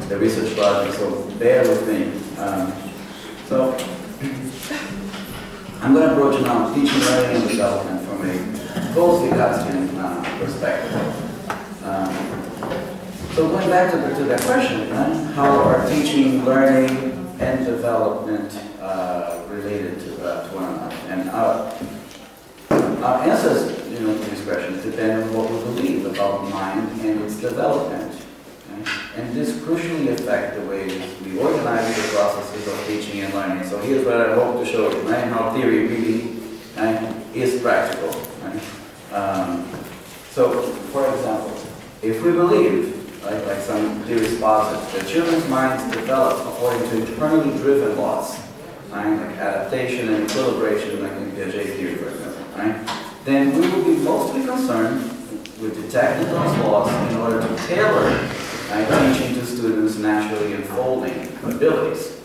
the research project, so bear with me. So I'm going to approach now teaching, learning, and development from a post-Vygotskian perspective. So going back to the question, how are teaching, learning, and development related to one another? And our answers, to these questions depend on what we believe about mind and its development. And this crucially affects the way we organize the processes of teaching and learning. So here's what I hope to show you, how theory really is practical. So, for example, if we believe, like some theories posit, that children's minds develop according to internally driven laws, like adaptation and equilibration, like in Piaget theory, for example, then we will be mostly concerned with detecting those laws in order to tailor teaching to students' naturally unfolding abilities.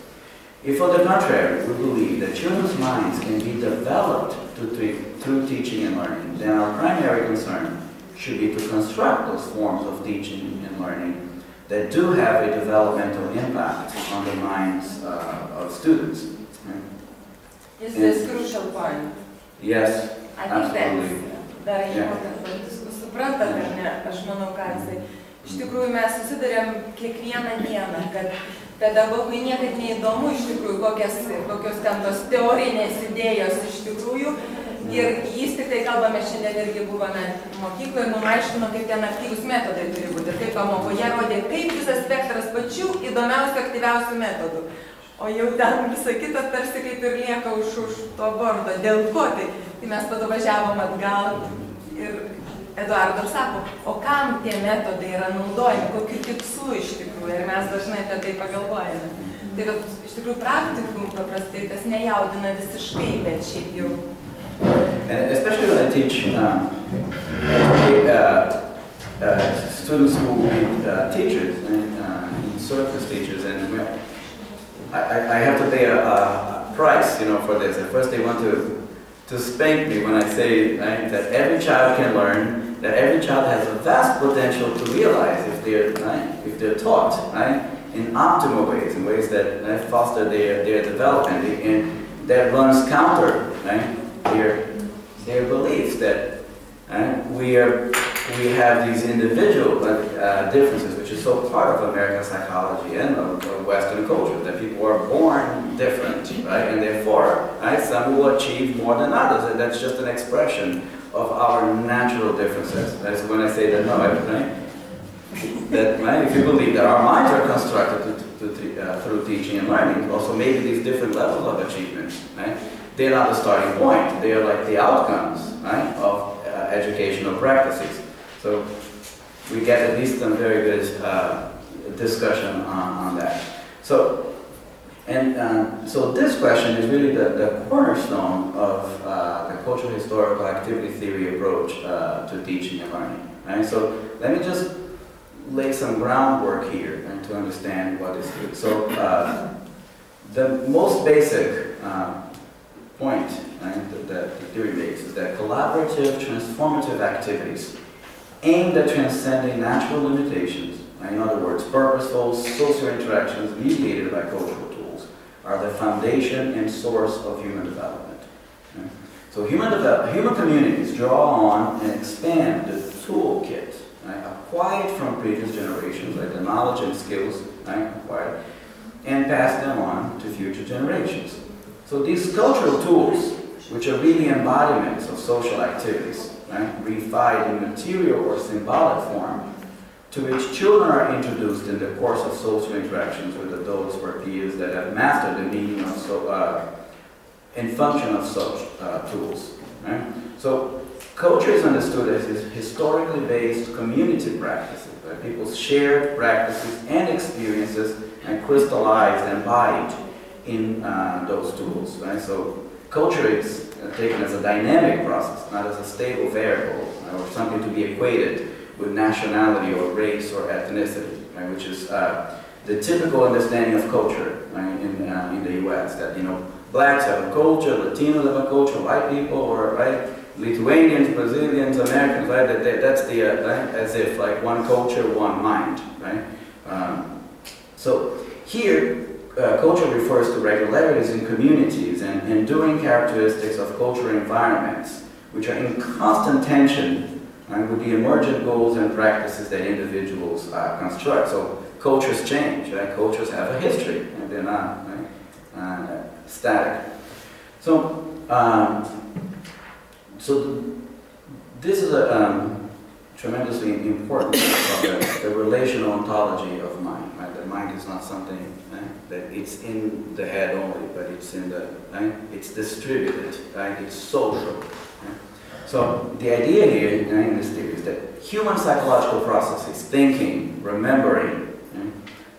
If, on the contrary, we believe that children's minds can be developed through teaching and learning, then our primary concern should be to construct those forms of teaching and learning that do have a developmental impact on the minds of students. Is this crucial point? Yes, I think absolutely. Dar important, suprantat, ar ne, aš manau, ką jisai. Iš tikrųjų, mes susidarėm kiekvieną dieną, kad pedagogui niekad neįdomu iš tikrųjų, kokios ten tos teorinės idėjos iš tikrųjų. Ir jis tik tai kalbame, šiandien irgi buvome mokykloje ir mums aiškino, kaip ten aktyvus metodai turi būti. Ir kaip pamokoje rodė, kaip visas spektras pačių įdomiausių, aktyviausių metodų. O jau ten visa kita tarsi kaip ir lieka už to bordo. Dėl ko tai? Tai mes tada važiavom atgal ir Eduardo sako, o kam tie metodai yra naudojami, kokiu tikslu iš tikrųjų. Ir mes dažnai apie tai pagalvojame. Tai iš tikrųjų praktikų paprastai tas nejaudina visiškai, bet šiaip jau. Especially when I teach students who will be teachers, surface teachers, and I have to pay a price, for this. At first, they want to spank me when I say that every child can learn, that every child has a vast potential to realize if they're taught in optimal ways, in ways that foster their development, and that runs counter their beliefs that we have these individual differences, which is so part of American psychology and of Western culture, that people are born different, and therefore, some will achieve more than others, and that's just an expression of our natural differences. That's when I say that, that if you believe that our minds are constructed through teaching and learning, also maybe these different levels of achievement, they're not the starting point, they are like the outcomes of educational practices. So we get at least some very good discussion on that. So, so this question is really the cornerstone of the cultural historical activity theory approach to teaching and learning. So let me just lay some groundwork here to understand what is good. So the most basic point that the theory makes is that collaborative, transformative activities aimed at transcending natural limitations, in other words, purposeful social interactions mediated by cultural tools, are the foundation and source of human development. So human communities draw on and expand the toolkit acquired from previous generations, like the knowledge and skills acquired, and pass them on to future generations. So these cultural tools, which are really embodiments of social activities, reified in material or symbolic form, to which children are introduced in the course of social interactions with adults or peers that have mastered the meaning of and function of such tools. So culture is understood as historically based community practices, people's shared practices and experiences and crystallized and embodied in those tools. So culture is taken as a dynamic process, not as a stable variable or something to be equated with nationality or race or ethnicity, which is the typical understanding of culture in the U.S. That blacks have a culture, Latinos have a culture, white people, or Lithuanians, Brazilians, Americans, that's the as if like one culture, one mind, So here, culture refers to regularities in communities and enduring characteristics of cultural environments, which are in constant tension with the emergent goals and practices that individuals construct. So cultures change, right? Cultures have a history, and they're not static. So, this is a tremendously important of the relational ontology of mind. Right? The mind is not something that it's in the head only, but it's in the it's distributed. Right? It's social. Right? So the idea here in this theory is that human psychological processes, thinking, remembering,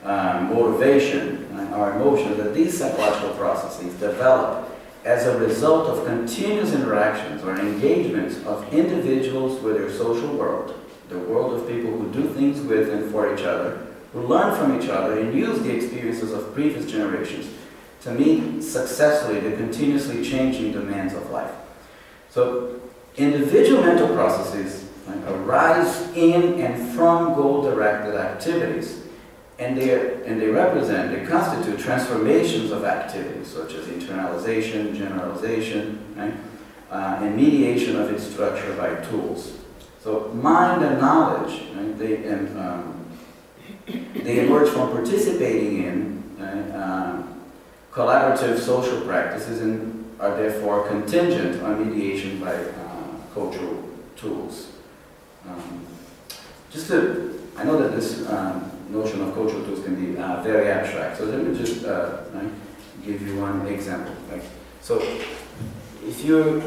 motivation, our emotions, that these psychological processes develop as a result of continuous interactions or engagements of individuals with their social world, the world of people who do things with and for each other, who learn from each other and use the experiences of previous generations to meet successfully the continuously changing demands of life. So individual mental processes arise in and from goal-directed activities. And they constitute transformations of activities, such as internalization, generalization, right? And mediation of its structure by tools. So mind and knowledge, right? They emerge from participating in collaborative social practices and are therefore contingent on mediation by cultural tools. I know that this notion of cultural tools can be very abstract. So let me just give you one example. Right? So if you're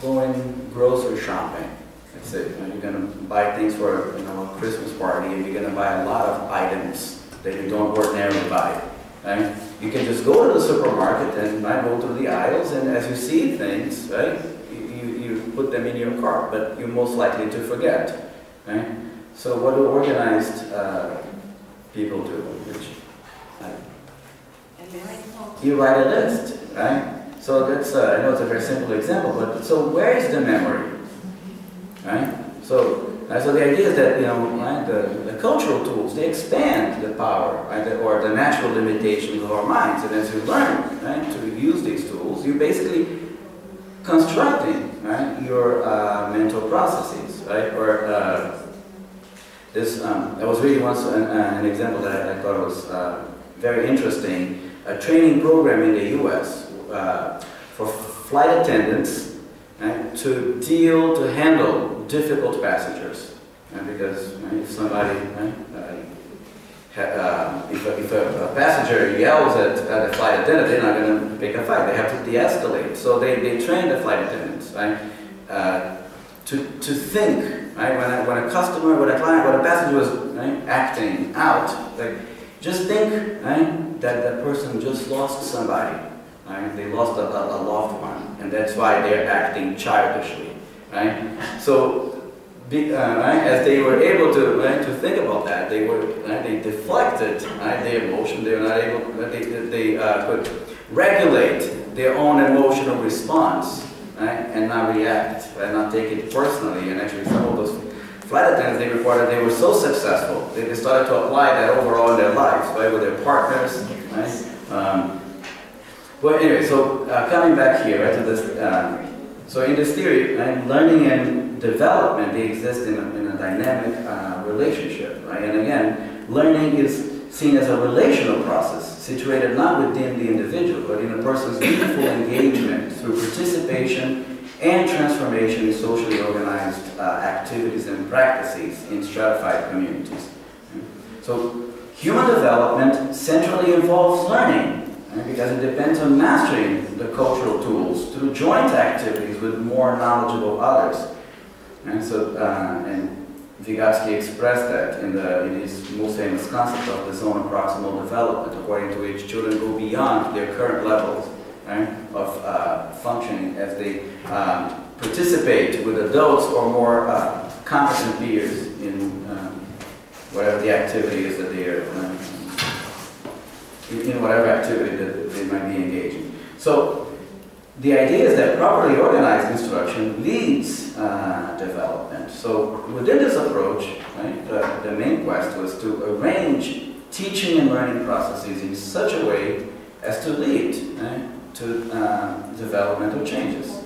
going grocery shopping, let's say you're going to buy things for a Christmas party, and you're going to buy a lot of items that you don't ordinarily buy. Right? You can just go to the supermarket and go through the aisles, and as you see things, right, you put them in your cart, but you're most likely to forget. Right? So what do organized people do? You write a list, right? So that's, I know it's a very simple example, but so where is the memory, right? So the idea is that, the cultural tools, they expand the power, right, or the natural limitations of our minds. And as you learn, right, to use these tools, you're basically constructing, right, your mental processes, right? Or I was reading once an example that I thought was very interesting. A training program in the U.S. For flight attendants, right, to handle difficult passengers. Because if somebody, if a passenger yells at a flight attendant, they're not going to pick a fight. They have to de-escalate. So they train the flight attendants, right, to think. Right? When a customer, when a client, when a passenger was acting out, just think, right, that that person just lost somebody. Right? They lost a loved one, and that's why they're acting childishly. Right? So, as they were able to think about that, they deflected their emotion. They were not able. They could regulate their own emotional response. Right? And not react, and not take it personally. And actually, some of those flight attendants, they reported they were so successful, they started to apply that overall in their lives, right, with their partners. Right? Well, anyway, so coming back here, right, to this. So in this theory, right, learning and development, they exist in a dynamic relationship, right? And again, learning is seen as a relational process, situated not within the individual, but in a person's meaningful engagement through participation and transformation in socially organized activities and practices in stratified communities. So human development centrally involves learning, right, because it depends on mastering the cultural tools through joint activities with more knowledgeable others. And so, and Vygotskian expressed that in his most famous concept of the zone of proximal development, according to which children go beyond their current levels, right, of functioning as they participate with adults or more competent peers in whatever the activity is that they are, in whatever activity that they might be engaging. So the idea is that properly organized instruction leads development. So within this approach, right, the main quest was to arrange teaching and learning processes in such a way as to lead to developmental changes.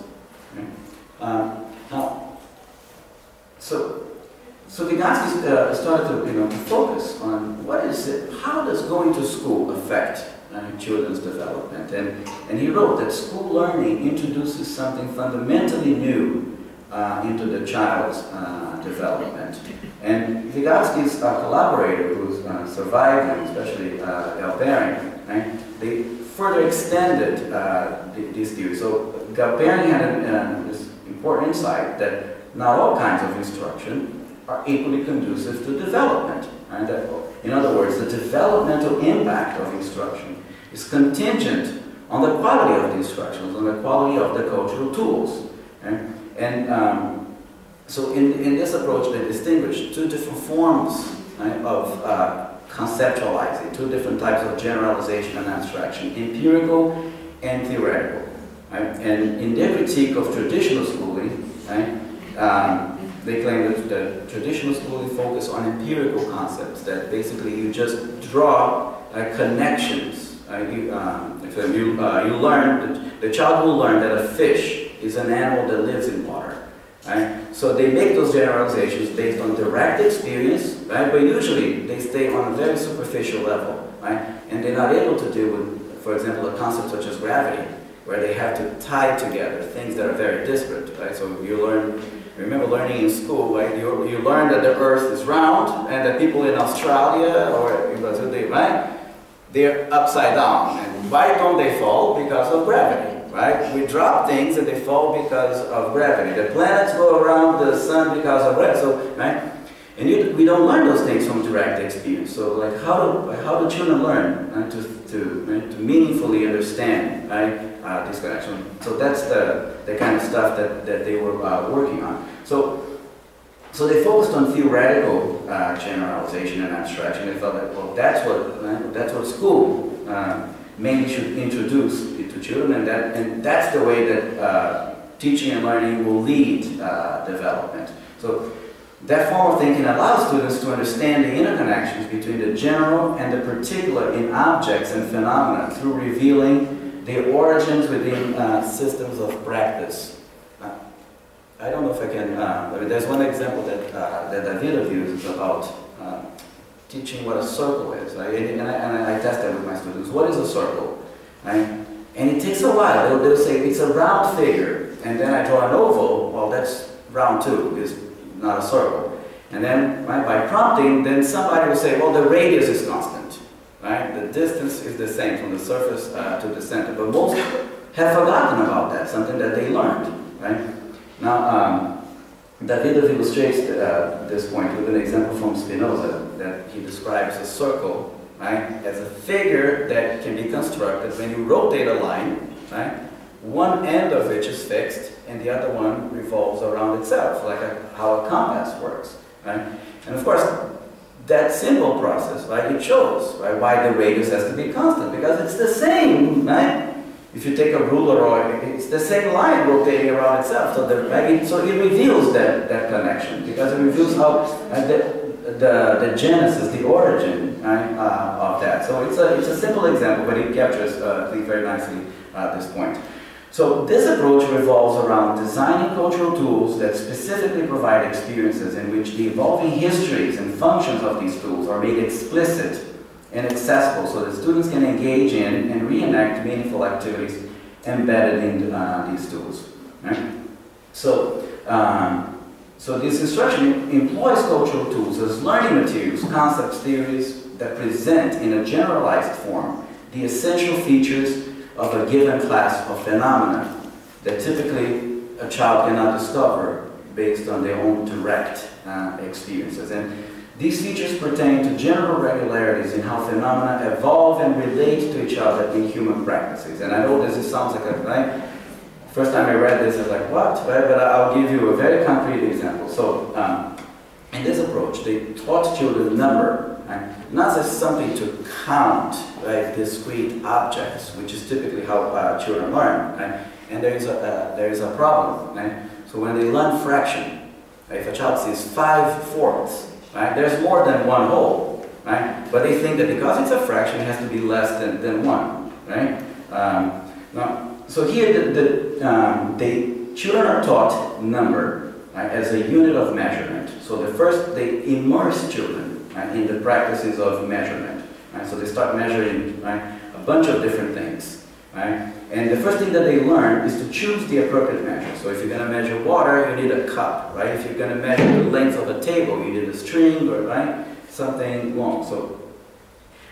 So Vygotskian started to focus on what is it, how does going to school affect children's development, and he wrote that school learning introduces something fundamentally new into the child's development. And Vygotskian's collaborator, who's survived him, especially Parengė, they further extended this theory. So Parengė had this important insight that not all kinds of instruction are equally conducive to development. Right? That, in other words, the developmental impact of instruction is contingent on the quality of the instructions, on the quality of the cultural tools. Right? And so in this approach, they distinguish two different forms of conceptualizing, two different types of generalization and abstraction, empirical and theoretical. Right? And in their critique of traditional schooling, they claim that the traditional schooling focus on empirical concepts, that basically you just draw connections. You learn, the child will learn that a fish is an animal that lives in water. Right? So they make those generalizations based on direct experience, right? But usually they stay on a very superficial level, right? And they're not able to deal with, for example, a concept such as gravity, where they have to tie together things that are very disparate, right? So you learn, remember learning in school, right? You learn that the Earth is round, and that people in Australia or in Brazil, right? They're upside down. And why don't they fall? Because of gravity. Right? We drop things and they fall because of gravity. The planets go around the sun because of gravity. So, right? And we don't learn those things from direct experience. So, like, how do children learn to meaningfully understand, right, this connection? So that's the kind of stuff that they were working on. So they focused on theoretical generalization and abstraction. They felt that, well, that's what school mainly should introduce to children, and that's the way that teaching and learning will lead development. So that form of thinking allows students to understand the interconnections between the general and the particular in objects and phenomena through revealing their origins within systems of practice. I don't know if I can, there's one example that Daiva uses about teaching what a circle is, right? And I test that with my students. What is a circle? Right? And it takes a while. They'll say it's a round figure, and then I draw an oval. Well, that's round too. It's not a circle. And then by prompting, then somebody will say, well, the radius is constant, right? The distance is the same from the surface to the center. But most have forgotten about that, something that they learned, right? Now, David illustrates this point with an example from Spinoza, that he describes a circle, right, as a figure that can be constructed when you rotate a line, right? One end of which is fixed and the other one revolves around itself, like how a compass works, right? And of course, that simple process, right, it shows, right, why the radius has to be constant, because it's the same, right? If you take a ruler, or it's the same line rotating around itself, so it reveals that connection, because it reveals how the genesis, the origin, right, of that. So it's a simple example, but it captures, I think, very nicely this point. So this approach revolves around designing cultural tools that specifically provide experiences in which the evolving histories and functions of these tools are made explicit and accessible, so that students can engage in and reenact meaningful activities embedded in these tools. Right? So this instruction employs cultural tools as learning materials, concepts, theories that present in a generalized form the essential features of a given class of phenomena that typically a child cannot discover based on their own direct experiences. And these features pertain to general regularities in how phenomena evolve and relate to each other in human practices. And I know this sounds like right? First time I read this, I was like, what? Right? But I'll give you a very concrete example. So, in this approach, they taught children number, right? Not as something to count, right, discrete objects, which is typically how children learn. Right? And there is a problem. Right? So when they learn fraction, right, if a child sees 5/4, right, there's more than one whole. right? But they think that because it's a fraction, it has to be less than 1, right? So here the children are taught number, right, as a unit of measurement. So they immerse children, right, in the practices of measurement. Right? So they start measuring, right, a bunch of different things. Right? And the first thing that they learn is to choose the appropriate measure. So if you're going to measure water, you need a cup, right? If you're going to measure the length of a table, you need a string, or right, something long. So,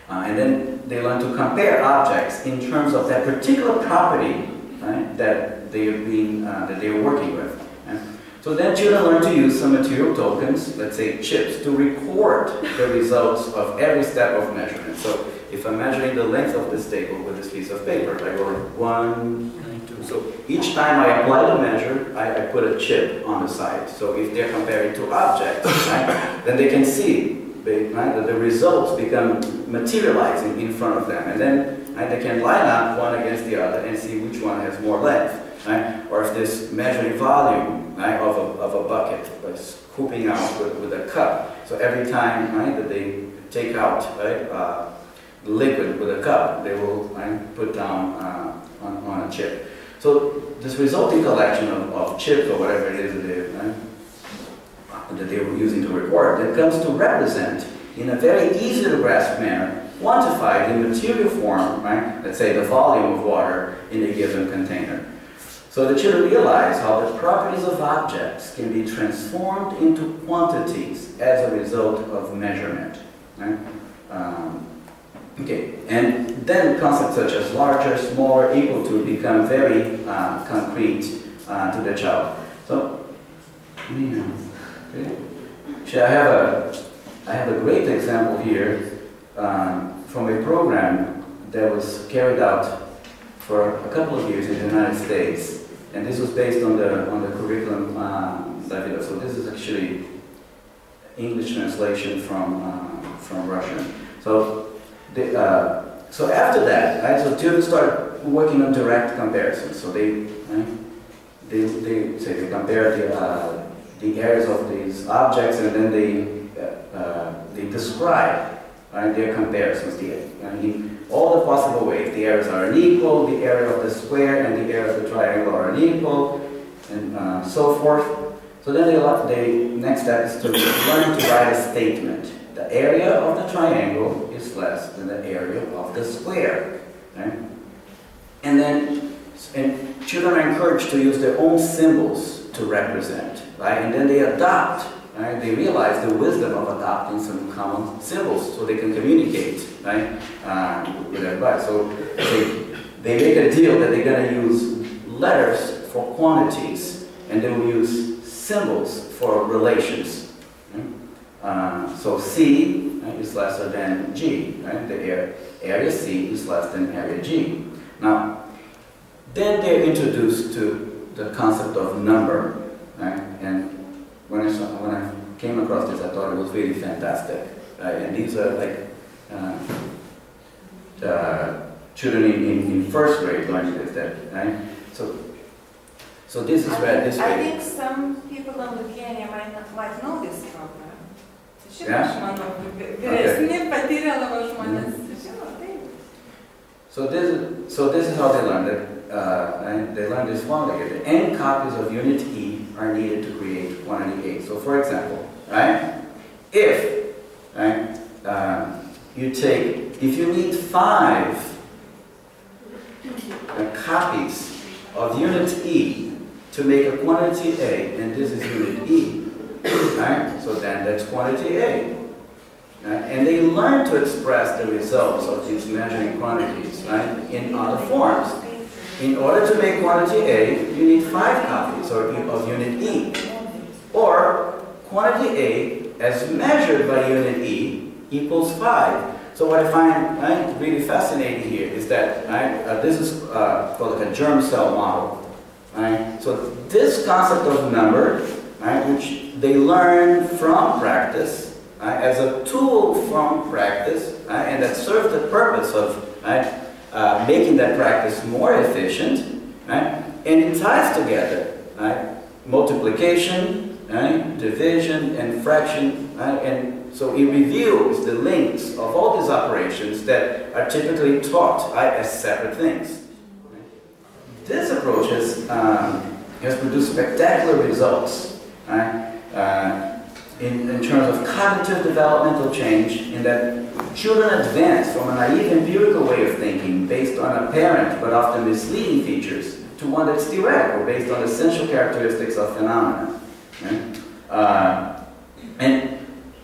and then they learn to compare objects in terms of that particular property, right, that they are working with. Right? So then children learn to use some material tokens, let's say chips, to record the results of every step of measurement. So if I'm measuring the length of this table with this piece of paper, I go 1, 2. So each time I apply the measure, I put a chip on the side. So if they're comparing two objects, right, then they can see, right, that the results become materializing in front of them. And then right, they can line up one against the other and see which one has more length. Right? Or if this measuring volume, right, of a bucket, by scooping out with a cup. So every time, right, that they take out, right, liquid with a cup, they will, right, put down on a chip. So this resulting collection of chips or whatever it is that they were using to record, that comes to represent in a very easy to grasp manner, quantified in material form, right, let's say the volume of water in a given container. So the children realize how the properties of objects can be transformed into quantities as a result of measurement. Right? Okay, and then concepts such as larger, smaller, equal to become very concrete to the child. So, yeah. Okay. Actually, I have a great example here from a program that was carried out for a couple of years in the United States, and this was based on the curriculum Daiva. So this is actually English translation from Russian. So after that, right, so students start working on direct comparisons. So they compare the areas of these objects, and then they describe, right, their comparisons. In all the possible ways. The areas are unequal, the area of the square and the area of the triangle are unequal, and so forth. So then the next step is to learn to write a statement. The area of the triangle is less than the area of the square. Right? And children are encouraged to use their own symbols to represent. Right? And then they adopt. Right? They realize the wisdom of adopting some common symbols so they can communicate, right, with everybody. So they make a deal that they're going to use letters for quantities, and they will use symbols for relations. Right? So C, right, is lesser than G. Right? The area C is less than area G. Now, then they're introduced to the concept of number, right? And when I came across this, I thought it was really fantastic. And these are like children in first grade learning this, right? So this is read this way. I think some people in Lithuania might know this program. Yeah? So this is how they learn it. They learn this formula here. N copies of unit E are needed to create quantity A. So for example, right, if you need 5 copies of unit E to make a quantity A, and this is unit E, right? So then that's quantity A. Right? And they learn to express the results of these measuring quantities, right, in other forms. In order to make quantity A, you need 5 copies of unit E. Or quantity A, as measured by unit E, equals 5. So what I find, right, really fascinating here is that, right, this is called like a germ cell model. Right? So this concept of number, right, which they learn from practice, right, as a tool from practice, right, and that serves the purpose of, right, making that practice more efficient, right, and it ties together, right, multiplication, right, division, and fraction, right, and so it reveals the links of all these operations that are typically taught as separate things. This approach has produced spectacular results, right? In terms of cognitive developmental change, in that children advance from a naive empirical way of thinking based on apparent but often misleading features to one that's theoretical, based on essential characteristics of phenomena. Right?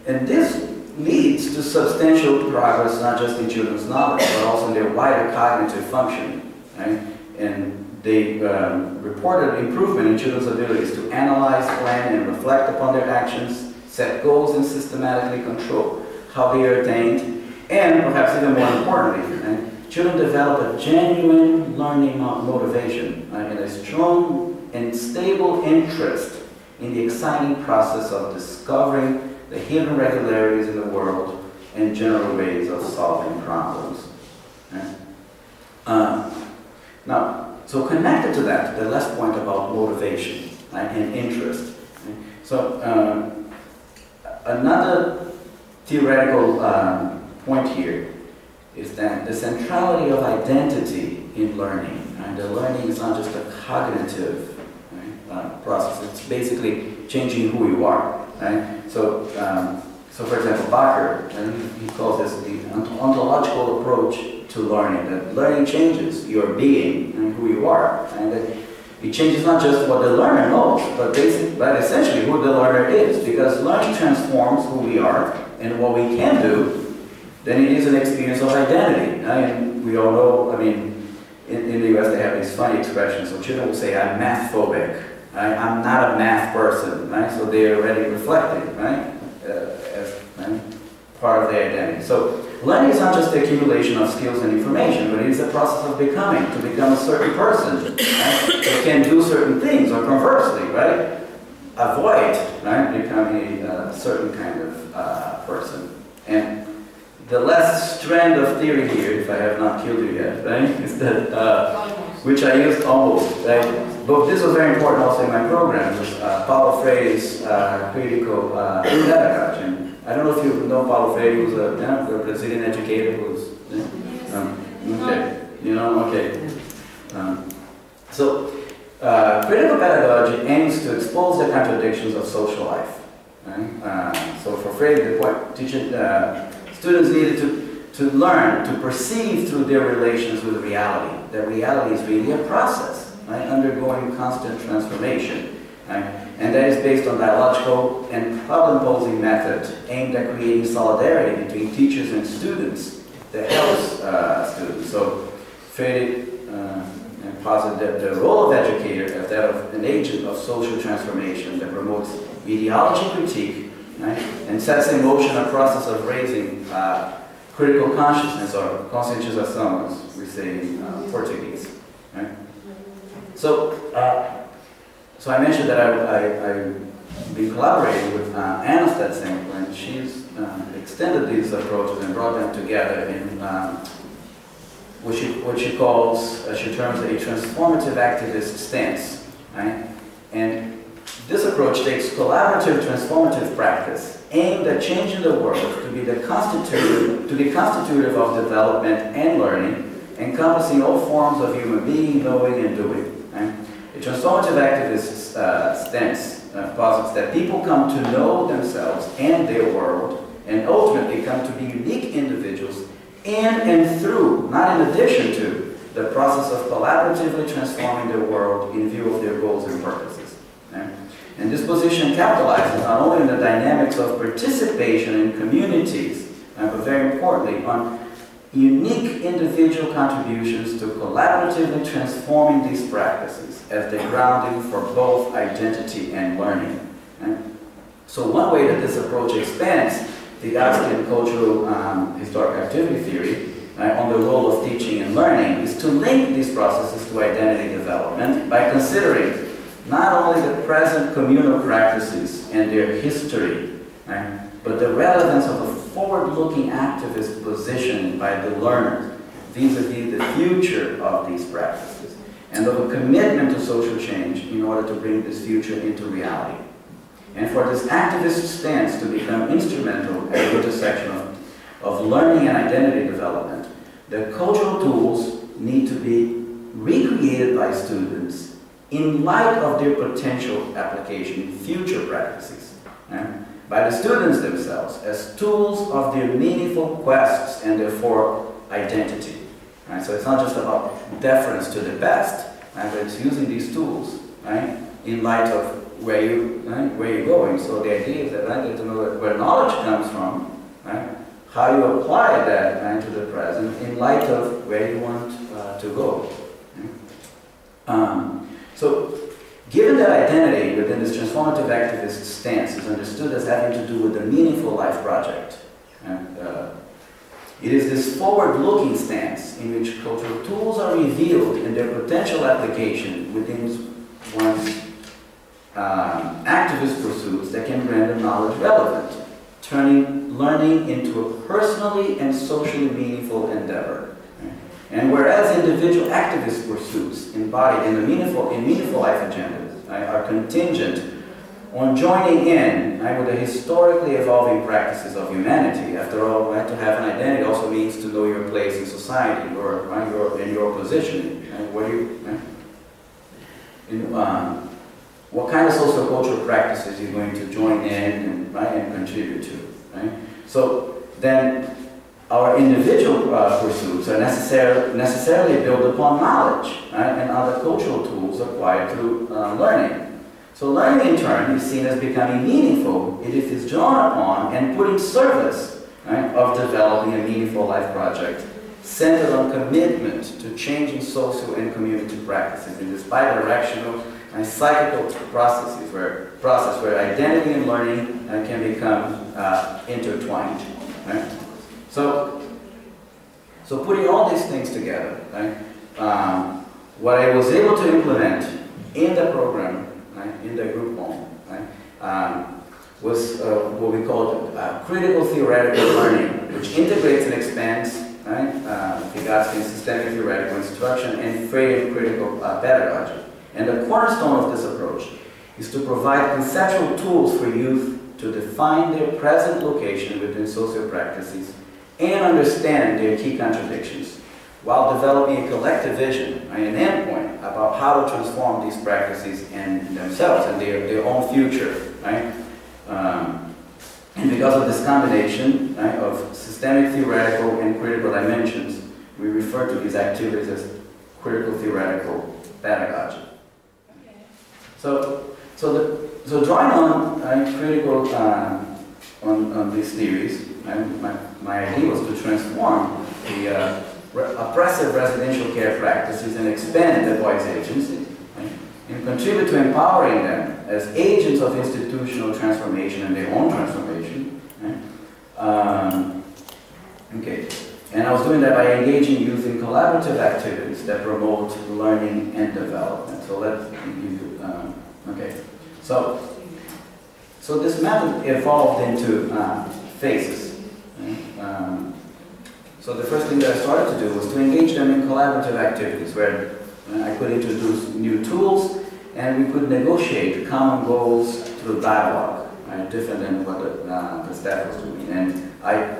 And this leads to substantial progress, not just in children's knowledge, but also in their wider cognitive functioning. Right? And they reported improvement in children's abilities to analyze, plan, and reflect upon their actions, set goals, and systematically control how they are attained, and perhaps even more importantly, right, children develop a genuine learning motivation, right, and a strong and stable interest in the exciting process of discovering the hidden regularities in the world and general ways of solving problems. Right? Now, so connected to that, the last point about motivation, right, and interest. Right? So another theoretical point here is that the centrality of identity in learning, right? The learning is not just a cognitive, right, process. It's basically changing who you are. Right? So, so for example, Bakker, he calls this the ontological approach to learning. That learning changes your being and who you are, and that it changes not just what the learner knows, but essentially who the learner is. Because learning transforms who we are and what we can do. Then it is an experience of identity. Right? And we all know. I mean, in the U.S. they have these funny expressions. So children will say, "I'm math phobic." Right? I'm not a math person, right? So they're already reflecting, right? As right? part of their identity. So learning is not just the accumulation of skills and information, but it is a process of becoming, to become a certain person, right? That can do certain things, or conversely, right? Avoid, right? Becoming a certain kind of person. And the last strand of theory here, if I have not killed you yet, right? Is that, which I used almost, right? But this was very important also in my program. It was Paulo Freire's critical pedagogy. And I don't know if you know Paulo Freire, who's a Brazilian educator who's okay, you know, okay. So critical pedagogy aims to expose the contradictions of social life. Right? So for Freire, the point, students needed to learn to perceive through their relations with reality. That reality is really a process, right, undergoing constant transformation. Right? And that is based on dialogical and problem-posing method aimed at creating solidarity between teachers and students that helps students. So Freire posited that the role of educator as that of an agent of social transformation that promotes ideology critique, right, and sets in motion a process of raising critical consciousness, or conscientização, as we say in Portuguese. Right? So, so I mentioned that I've been collaborating with Anna Stetson, and she's extended these approaches and brought them together in what she calls, she terms a transformative activist stance. Right? And this approach takes collaborative, transformative practice aimed at changing the world to be constitutive of development and learning, encompassing all forms of human being, knowing, and doing. Right? A transformative activist stance posits that people come to know themselves and their world, and ultimately come to be unique individuals in and through, not in addition to, the process of collaboratively transforming their world in view of their goals and purposes. Right? And this position capitalizes not only on the dynamics of participation in communities, but very importantly, on unique individual contributions to collaboratively transforming these practices as the grounding for both identity and learning. Right? So one way that this approach expands the Vygotskian cultural historic activity theory on the role of teaching and learning is to link these processes to identity development by considering not only the present communal practices and their history, right, but the relevance of a forward-looking activist position by the learner vis-a-vis the future of these practices, and of a commitment to social change in order to bring this future into reality. And for this activist stance to become instrumental at the intersection of learning and identity development, the cultural tools need to be recreated by students in light of their potential application in future practices, by the students themselves as tools of their meaningful quests and therefore identity. So it's not just about deference to the best, but it's using these tools in light of where you're going. So the idea is that to know where knowledge comes from, how you apply that to the present in light of where you want to go. So, given that identity within this transformative activist stance is understood as having to do with the meaningful life project, it is this forward-looking stance in which cultural tools are revealed in their potential application within one's activist pursuits that can render knowledge relevant, turning learning into a personally and socially meaningful endeavor. And whereas individual activist pursuits embodied in meaningful life agendas are contingent on joining in with the historically evolving practices of humanity. After all, to have an identity also means to know your place in society, and your positioning. What kind of sociocultural practices you're going to join in and contribute to. So then, our individual pursuits are necessarily built upon knowledge and other cultural tools acquired through learning. So learning in turn is seen as becoming meaningful if it is drawn upon and put in service of developing a meaningful life project centered on commitment to changing social and community practices in this bidirectional and cyclical process where identity and learning can become intertwined. So putting all these things together, what I was able to implement in the program, in the group home, was what we called critical theoretical learning, which integrates and expands Vygotskian's systemic theoretical instruction and Freudian critical pedagogy. And the cornerstone of this approach is to provide conceptual tools for youth to define their present location within social practices and understand their key contradictions, while developing a collective vision, an endpoint about how to transform these practices and themselves and their own future. And because of this combination of systemic, theoretical, and critical dimensions, we refer to these activities as critical theoretical pedagogy. Okay. So drawing on critical on these theories, my idea was to transform the oppressive residential care practices and expand the boys' agency, and contribute to empowering them as agents of institutional transformation and their own transformation. And I was doing that by engaging youth in collaborative activities that promote learning and development. So let's So this method evolved into phases. So the first thing that I started to do was to engage them in collaborative activities where I could introduce new tools and we could negotiate common goals through dialogue, different than what the staff was doing. And I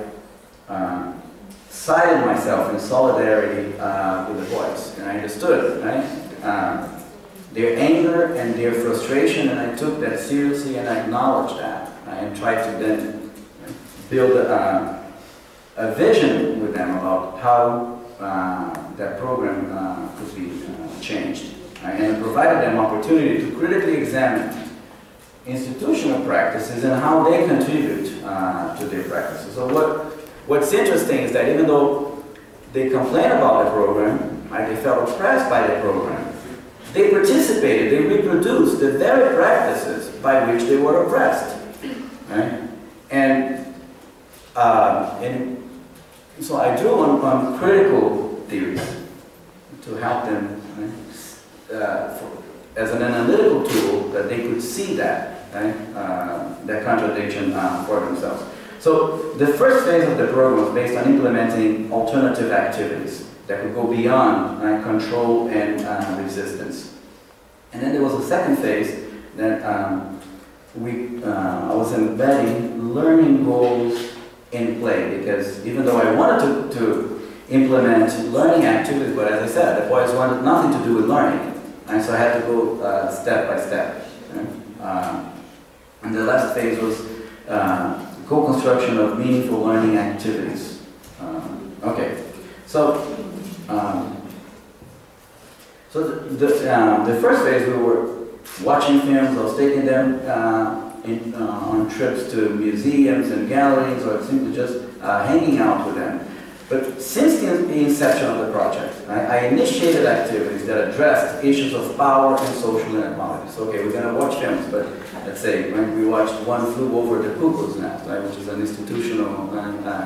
cited myself in solidarity with the boys, and I understood their anger and their frustration, and I took that seriously and I acknowledged that and tried to then build a vision with them about how that program could be changed, and provided them opportunity to critically examine institutional practices and how they contribute to their practices. So what's interesting is that even though they complain about the program, they felt oppressed by the program, they participated, they reproduced the very practices by which they were oppressed. And so I drew on critical theories to help them as an analytical tool that they could see that contradiction for themselves. So the first phase of the program was based on implementing alternative activities that could go beyond control and resistance. And then there was a second phase that I was embedding learning goals in play, because even though I wanted to implement learning activities, but as I said, the boys wanted nothing to do with learning, and so I had to go step by step. And the last phase was co-construction of meaningful learning activities. Okay, so the first phase, we were watching films. I was taking them on trips to museums and galleries, or simply just hanging out with them. But since the inception of the project, I initiated activities that addressed issues of power and social inequalities. Okay, we're going to watch films, but let's say when we watched One Flew Over the Cuckoo's Nest, right, which is an institutional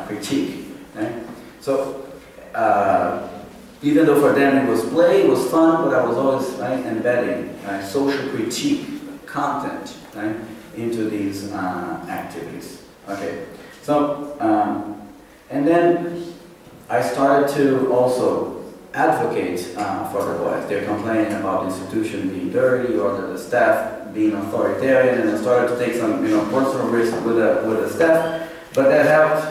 critique. Right? So even though for them it was play, it was fun, but I was always embedding social critique content into these activities. Okay, so and then I started to also advocate for the boys. They're complaining about the institution being dirty or the staff being authoritarian, and I started to take some personal risk with the staff, but that helped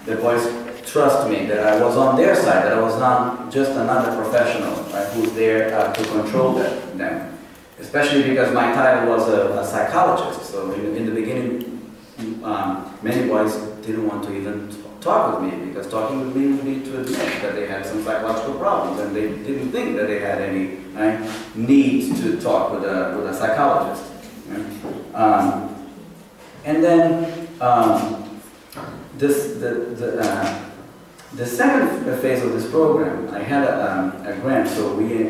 the boys trust me that I was on their side, that I was not just another professional who's there to control them. Especially because my title was a psychologist, so in the beginning many boys didn't want to even talk with me, because talking with me would be to admit that they had some psychological problems, and they didn't think that they had any need to talk with a psychologist. And then the second phase of this program, I had a grant, so we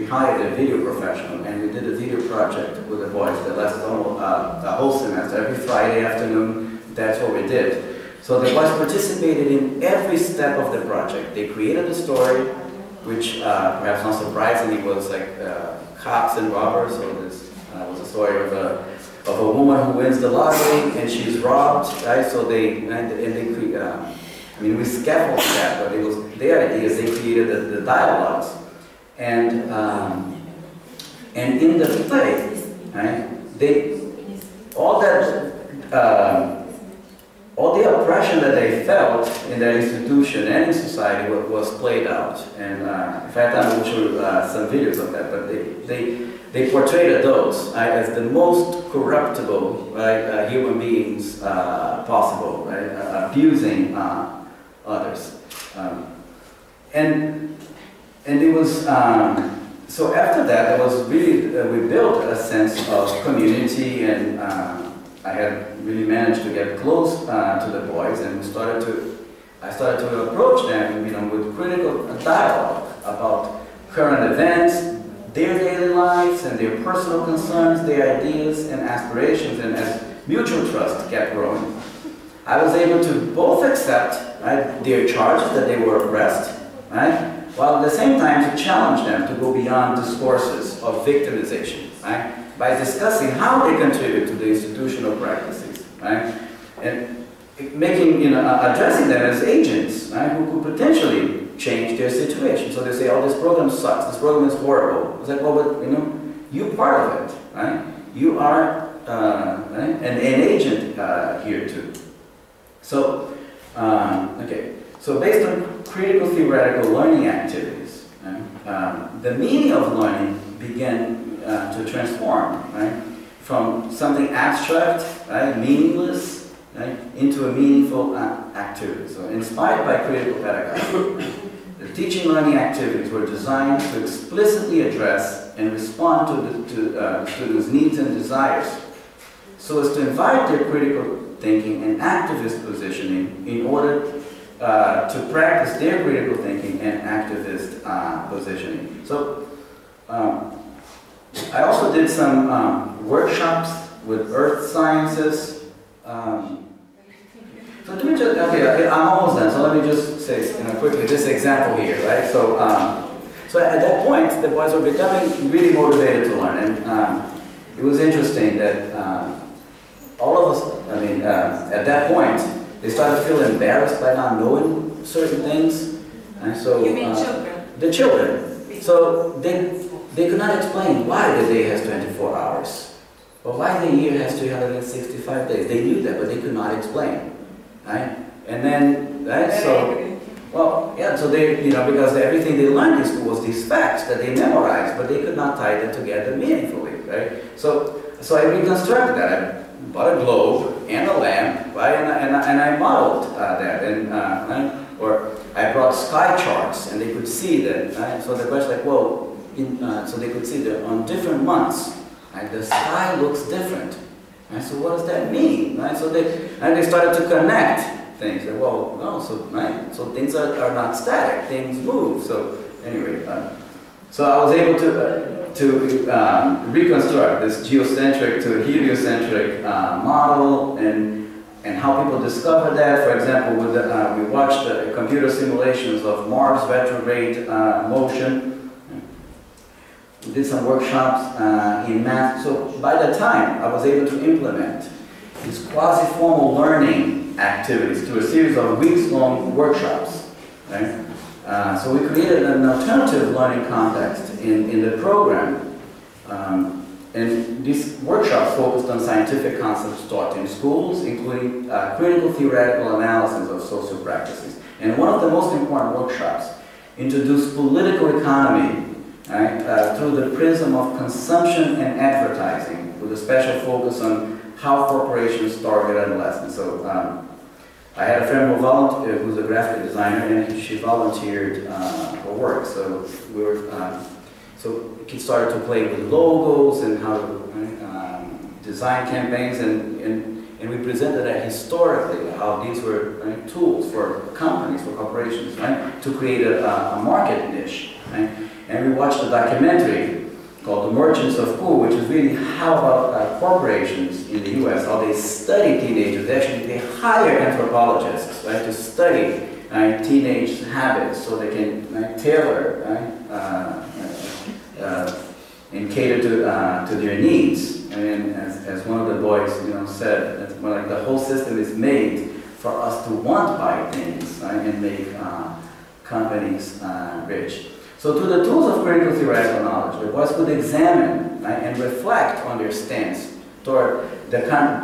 hired a video professional, and we did a video project with the boys that lasted almost a whole semester. Every Friday afternoon, that's what we did. So the boys participated in every step of the project. They created a story, which perhaps not surprisingly was like cops and robbers. So this was a story of a woman who wins the lottery and she's robbed, right? So they we scaffolded that, but it was their ideas. They created the dialogues, and in the play, right? All the oppression that they felt in their institution and in society was played out. And in fact, I will show you some videos of that. But they portrayed adults as the most corruptible human beings possible, right? Abusing others. And it was so after that, there was really we built a sense of community, and I had really managed to get close to the boys, and I started to approach them, with critical dialogue about current events, their daily lives, and their personal concerns, their ideas and aspirations, and as mutual trust kept growing, I was able to both accept their charges that they were oppressed, while at the same time to challenge them to go beyond discourses of victimization, by discussing how they contribute to the institutional practices, and making, addressing them as agents, who could potentially change their situation. So they say, "Oh, this program sucks. This program is horrible." It's like, well, but you're part of it, right? You are an agent here too. So, okay. So based on critical theoretical learning activities, the meaning of learning began to transform, from something abstract, meaningless, into a meaningful activity. So inspired by critical pedagogy, the teaching learning activities were designed to explicitly address and respond to students' needs and desires, so as to invite their critical thinking and activist positioning in order to practice their critical thinking and activist positioning. So I also did some workshops with earth sciences. So let me just, okay, I'm almost done, so let me just say quickly this example here, right? So, so at that point, the boys were becoming really motivated to learn, and it was interesting that all of us, at that point, they started to feel embarrassed by not knowing certain things. And so, you mean children? The children. So they could not explain why the day has 24 hours. well, why the year has 365 days? They knew that, but they could not explain, right? And then, right, so, well, yeah, so they, you know, because everything they learned in school was these facts that they memorized, but they could not tie them together meaningfully, right? So I reconstructed that. I bought a globe and a lamp, right, and I modeled that, and right? Or I brought sky charts, and they could see that, right? So the question, like, well, so they could see that on different months, right, the sky looks different, right? So what does that mean, right? So they started to connect things. Like, well, no, so right, so things are not static; things move. So anyway, so I was able to reconstruct this geocentric to heliocentric model, and how people discover that. For example, with we watched computer simulations of Mars retrograde motion. We did some workshops in math. So by the time I was able to implement these quasi-formal learning activities through a series of weeks-long workshops, right? So we created an alternative learning context in the program. And these workshops focused on scientific concepts taught in schools, including critical theoretical analysis of social practices. And one of the most important workshops introduced political economy, right, through the prism of consumption and advertising, with a special focus on how corporations target adolescents. So I had a friend who's a graphic designer, and she volunteered for work. So we were, so kids started to play with logos and how to design campaigns, and we presented that historically, how these were, right, tools for companies, for corporations, right, to create a market niche, right? And we watched a documentary called The Merchants of Cool, which is really how about corporations in the US, how they study teenagers. Actually, they hire anthropologists, right, to study teenage habits so they can tailor, right, and cater to their needs. And as one of the boys, you know, said, it's more like the whole system is made for us to want to buy things, right, and make companies rich. So through the tools of critical theoretical knowledge, the boys could examine, right, and reflect on their stance toward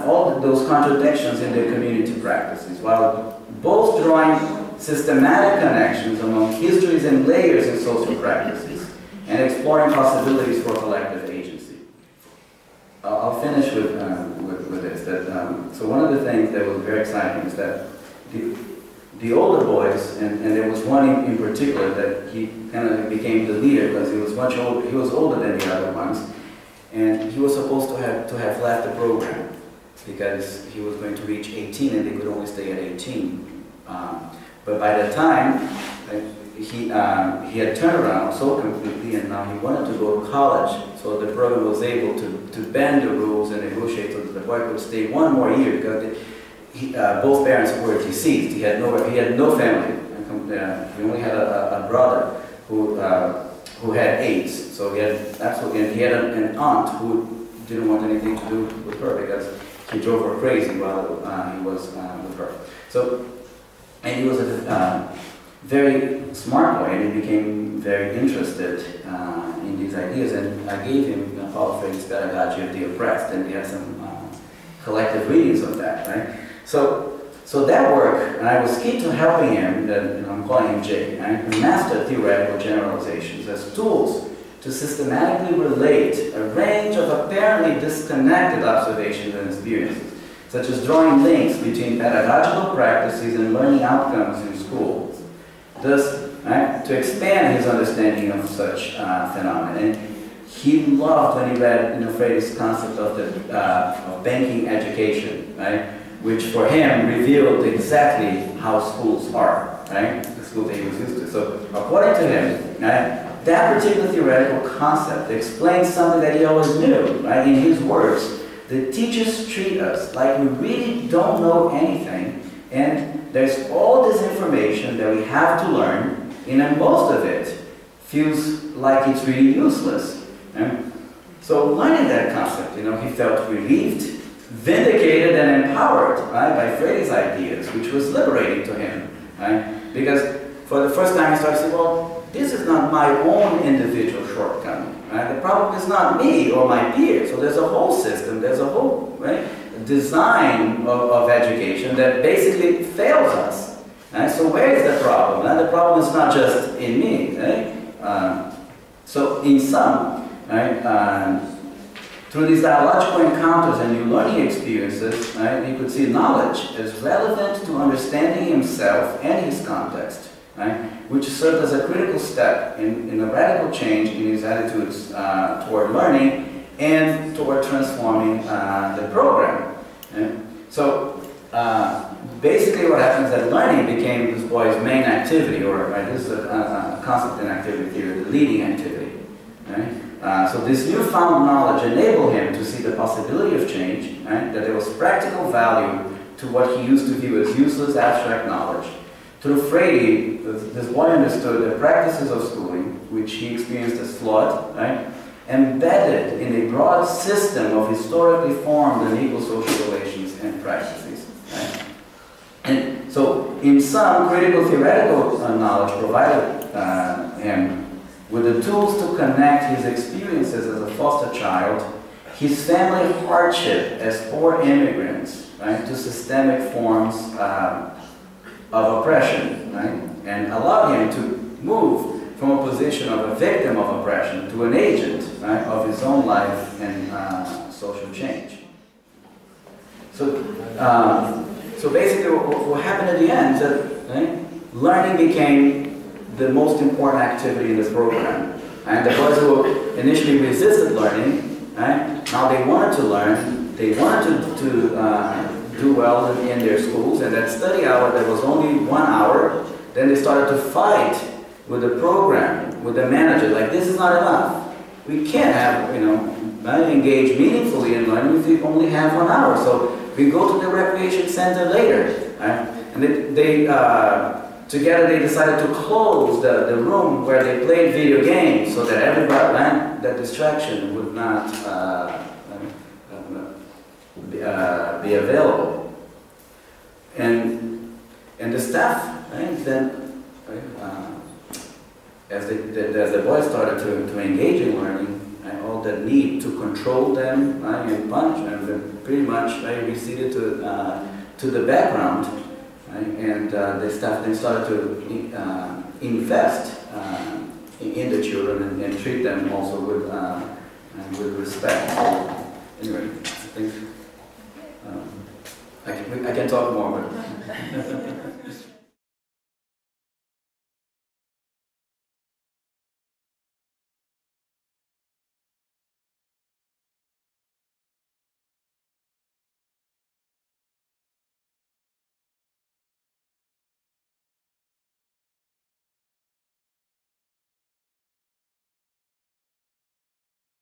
all those contradictions in their community practices, while both drawing systematic connections among histories and layers in social practices, and exploring possibilities for collective agency. I'll finish with this. So one of the things that was very exciting is that the older boys, and there was one in particular that he kind of became the leader because he was much older. He was older than the other ones, and he was supposed to have left the program because he was going to reach 18, and they could only stay at 18. But by the time he had turned around so completely, and now he wanted to go to college. So the program was able to bend the rules and negotiate so that the boy could stay one more year because both parents were deceased. He had no family. He only had a brother who had AIDS. So he had an aunt who didn't want anything to do with her because he drove her crazy while he was with her. So, and he was a very smart boy, and he became very interested in these ideas. And I gave him Paulo Freire's Pedagogy of the Oppressed, and we had some collective readings of that, right? So that work, and I was key to helping him, I'm calling him Jay, right, to master theoretical generalizations as tools to systematically relate a range of apparently disconnected observations and experiences, such as drawing links between pedagogical practices and learning outcomes in schools, thus, right, to expand his understanding of such phenomena. And he loved when he read Freire's concept of banking education, right, which for him revealed exactly how schools are, right? The schools that he was used to. So according to him, right, that particular theoretical concept explains something that he always knew, right? In his words, the teachers treat us like we really don't know anything, and there's all this information that we have to learn, and most of it feels like it's really useless. Right? So learning that concept, he felt relieved, vindicated, and empowered, right, by Freire's ideas, which was liberating to him, right? Because for the first time he started saying, well, this is not my own individual shortcoming, right? The problem is not me or my peers. So there's a whole system, there's design of education that basically fails us. Right? So where is the problem? The problem is not just in me. Right? So in sum, right, through these dialogical encounters and new learning experiences, right, you could see knowledge as relevant to understanding himself and his context, right, which served as a critical step in a radical change in his attitudes toward learning and toward transforming the program. Right? So basically what happens is that learning became this boy's main activity, or right, this is a concept in activity theory, the leading activity. Right? So this newfound knowledge enabled him to see the possibility of change, right? That there was practical value to what he used to view as useless abstract knowledge. Through Freire, this boy understood the practices of schooling, which he experienced as flawed, right? Embedded in a broad system of historically formed and equal social relations and practices. Right? And so, in sum, critical theoretical knowledge provided him with the tools to connect his experiences as a foster child, his family hardship as poor immigrants, right, to systemic forms of oppression, right, and allow him to move from a position of a victim of oppression to an agent, right, of his own life and social change. So, so basically, what happened at the end is that, right, learning became the most important activity in this program. And the boys who initially resisted learning, right, now they wanted to learn, they wanted to do well in their schools, and that study hour that was only 1 hour, then they started to fight with the program, with the manager, like, this is not enough. We can't have, you know, engage meaningfully in learning if we only have 1 hour. So we go to the recreation center later, right? And together they decided to close the room where they played video games so that everybody, that distraction would not be available. And the staff, right, then, as the boys started to engage in learning, all the need to control them and punish them, pretty much receded to the background. Right? And the staff then started to invest in the children and treat them also with respect. So, anyway, I think I can talk more, but